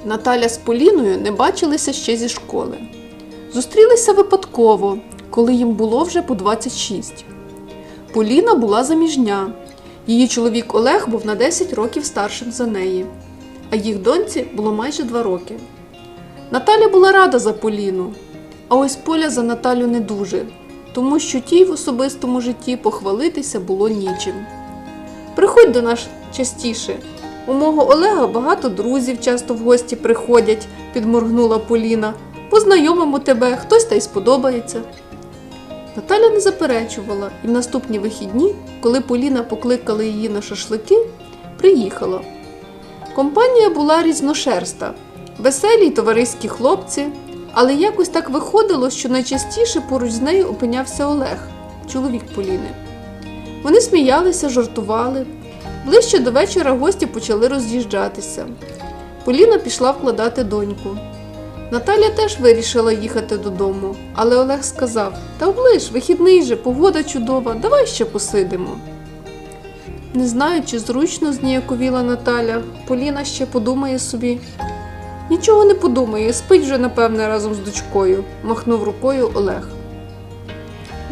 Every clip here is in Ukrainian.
Наталя з Поліною не бачилися ще зі школи. Зустрілися випадково, коли їм було вже по 26. Поліна була заміжня. Її чоловік Олег був на 10 років старшим за неї, а їх доньці було майже 2 роки. Наталя була рада за Поліну, а ось Поля за Наталю не дуже, тому що тій в особистому житті похвалитися було нічим. «Приходь до нас частіше. У мого Олега багато друзів часто в гості приходять», – підморгнула Поліна. «Познайомимо тебе, хтось та й сподобається». Наталя не заперечувала і в наступні вихідні, коли Поліна покликала її на шашлики, приїхала. Компанія була різношерста, веселі й товариські хлопці, але якось так виходило, що найчастіше поруч з нею опинявся Олег, чоловік Поліни. Вони сміялися, жартували. Ближче до вечора гості почали роз'їжджатися. Поліна пішла вкладати доньку. Наталя теж вирішила їхати додому, але Олег сказав: «Та оближ, вихідний же, погода чудова, давай ще посидимо». Не знаю, чи зручно зніяковіла Наталя. Поліна ще подумає собі. «Нічого не подумає, спить вже, напевне, разом з дочкою», – махнув рукою Олег.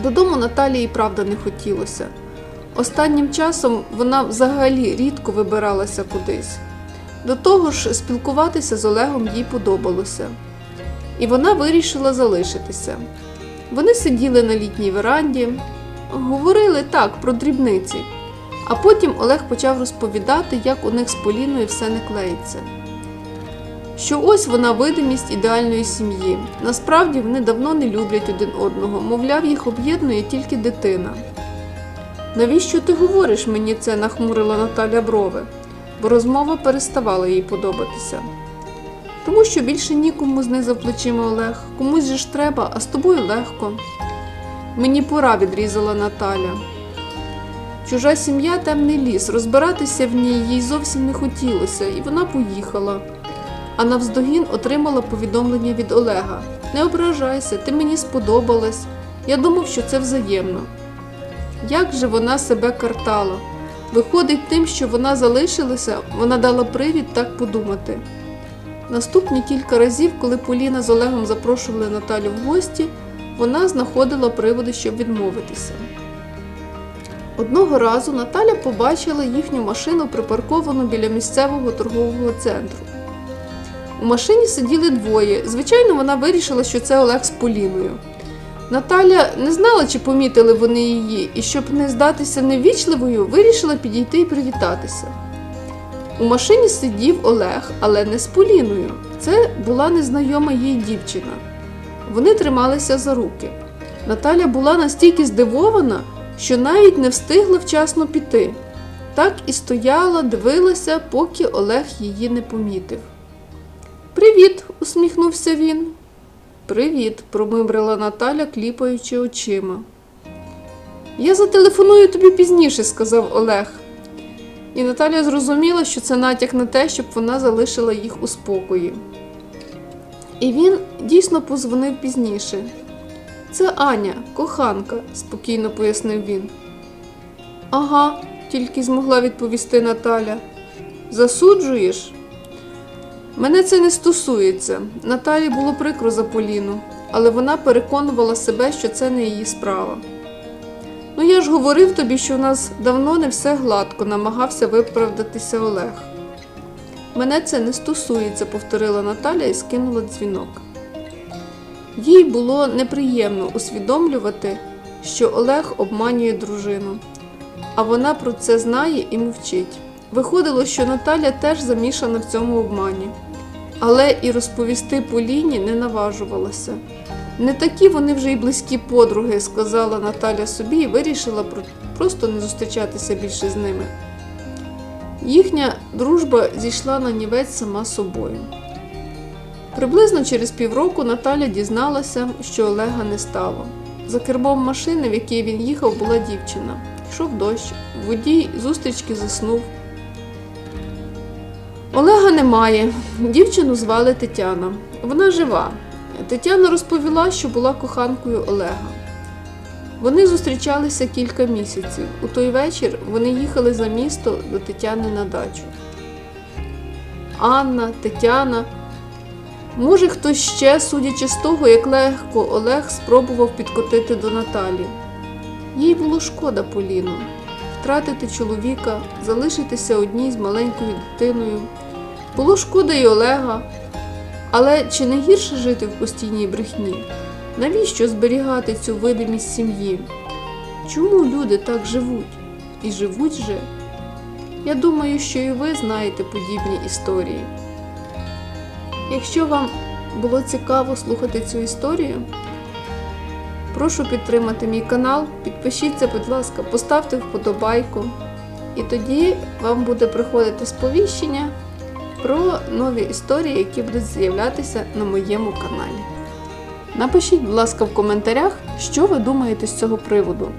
Додому Наталі і правда не хотілося. Останнім часом вона взагалі рідко вибиралася кудись. До того ж, спілкуватися з Олегом їй подобалося. І вона вирішила залишитися. Вони сиділи на літній веранді, говорили так, про дрібниці. А потім Олег почав розповідати, як у них з Поліною все не клеїться. Що ось вона видимість ідеальної сім'ї. Насправді вони давно не люблять один одного, мовляв, їх об'єднує тільки дитина. «Навіщо ти говориш мені це?» – нахмурила Наталя брови, бо розмова переставала їй подобатися. «Тому що більше нікому», – знизав плечима Олег. «Комусь же ж треба, а з тобою легко». «Мені пора», – відрізала Наталя. Чужа сім'я – темний ліс, розбиратися в ній їй зовсім не хотілося, і вона поїхала. А навздогін отримала повідомлення від Олега: «Не ображайся, ти мені сподобалась, я думав, що це взаємно». Як же вона себе картала. Виходить, тим, що вона залишилася, вона дала привід так подумати. Наступні кілька разів, коли Поліна з Олегом запрошували Наталю в гості, вона знаходила приводи, щоб відмовитися. Одного разу Наталя побачила їхню машину, припарковану біля місцевого торгового центру. У машині сиділи двоє. Звичайно, вона вирішила, що це Олег з Поліною. Наталя не знала, чи помітили вони її, і щоб не здатися неввічливою, вирішила підійти і привітатися. У машині сидів Олег, але не з Поліною. Це була незнайома їй дівчина. Вони трималися за руки. Наталя була настільки здивована, що навіть не встигла вчасно піти. Так і стояла, дивилася, поки Олег її не помітив. «Привіт!» – усміхнувся він. «Привіт!» – промимрила Наталя, кліпаючи очима. «Я зателефоную тобі пізніше», – сказав Олег. І Наталя зрозуміла, що це натяк на те, щоб вона залишила їх у спокої. І він дійсно позвонив пізніше. «Це Аня, коханка», – спокійно пояснив він. «Ага», – тільки змогла відповісти Наталя. «Засуджуєш?» «Мене це не стосується». Наталі було прикро за Поліну, але вона переконувала себе, що це не її справа. «Ну я ж говорив тобі, що у нас давно не все гладко», – намагався виправдатися Олег. «Мене це не стосується», – повторила Наталя і скинула дзвінок. Їй було неприємно усвідомлювати, що Олег обманює дружину, а вона про це знає і мовчить. Виходило, що Наталя теж замішана в цьому обмані. Але і розповісти Поліні не наважувалася. «Не такі вони вже й близькі подруги», – сказала Наталя собі і вирішила просто не зустрічатися більше з ними. Їхня дружба зійшла на нівець сама собою. Приблизно через півроку Наталя дізналася, що Олега не стало. За кермом машини, в якій він їхав, була дівчина. Йшов дощ, водій зустрічки заснув. Олега немає. Дівчину звали Тетяна. Вона жива. Тетяна розповіла, що була коханкою Олега. Вони зустрічалися кілька місяців. У той вечір вони їхали за місто до Тетяни на дачу. Анна, Тетяна Може, хтось ще, судячи з того, як легко Олег спробував підкотити до Наталі. Їй було шкода Поліну. Втратити чоловіка, залишитися одній з маленькою дитиною. Було шкода й Олега. Але чи не гірше жити в постійній брехні? Навіщо зберігати цю видимість сім'ї? Чому люди так живуть? І живуть же? Я думаю, що і ви знаєте подібні історії. Якщо вам було цікаво слухати цю історію, прошу підтримати мій канал, підпишіться, будь ласка, поставте вподобайку. І тоді вам буде приходити сповіщення про нові історії, які будуть з'являтися на моєму каналі. Напишіть, будь ласка, в коментарях, що ви думаєте з цього приводу.